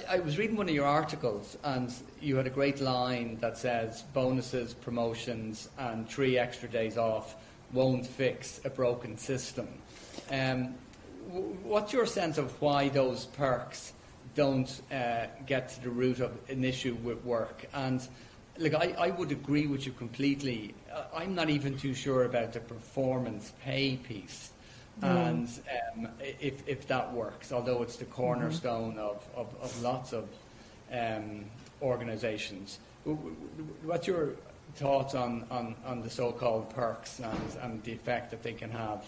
I was reading one of your articles, and you had a great line that says bonuses, promotions, and 3 extra days off won't fix a broken system. What's your sense of why those perks don't get to the root of an issue with work? And look, I would agree with you completely. I'm not even too sure about the performance pay piece. And if that works, although it's the cornerstone of lots of organisations. What's your thoughts on the so-called perks and the effect that they can have?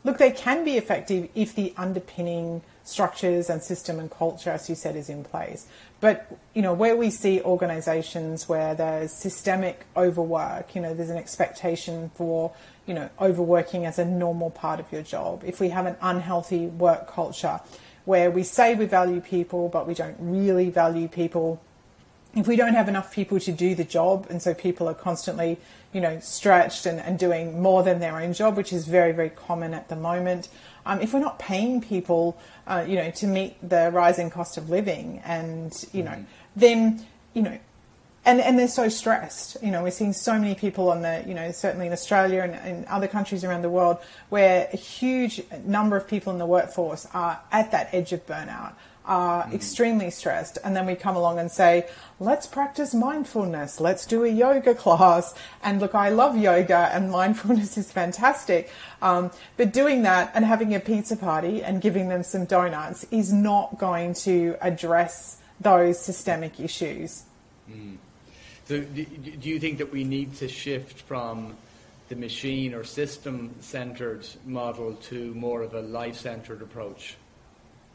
Look, they can be effective if the underpinning structures and system and culture, as you said, is in place. But, where we see organisations where there's systemic overwork, there's an expectation for, overworking as a normal part of your job. If we have an unhealthy work culture where we say we value people, but we don't really value people, if we don't have enough people to do the job, and so people are constantly, stretched and doing more than their own job, which is very, very common at the moment. If we're not paying people, to meet the rising cost of living and, then, and they're so stressed. We're seeing so many people on the, certainly in Australia and other countries around the world where a huge number of people in the workforce are at that edge of burnout, are extremely stressed. And then we come along and say, let's practice mindfulness. Let's do a yoga class. And look, I love yoga and mindfulness is fantastic. But doing that and having a pizza party and giving them some donuts is not going to address those systemic issues. So do you think that we need to shift from the machine or system-centred model to more of a life-centred approach?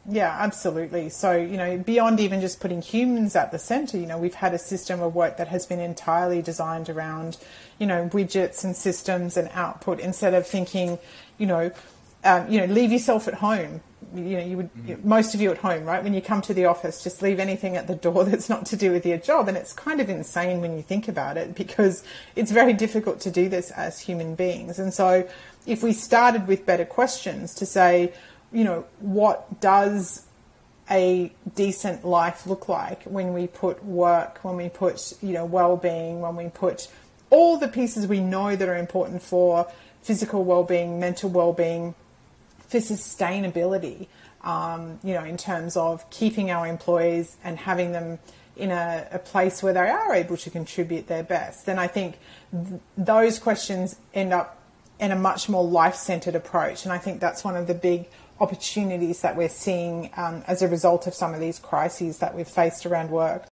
Yeah, absolutely. So, beyond even just putting humans at the centre, we've had a system of work that has been entirely designed around, widgets and systems and output instead of thinking, leave yourself at home. You would, most of you at home, right? When you come to the office, just leave anything at the door that's not to do with your job. And it's kind of insane when you think about it because it's very difficult to do this as human beings. And so if we started with better questions to say, what does a decent life look like when we put work, when we put, well-being, when we put all the pieces we know that are important for physical well-being, mental well-being, for sustainability, in terms of keeping our employees and having them in a place where they are able to contribute their best, then I think those questions end up in a much more life-centred approach. And I think that's one of the big opportunities that we're seeing as a result of some of these crises that we've faced around work.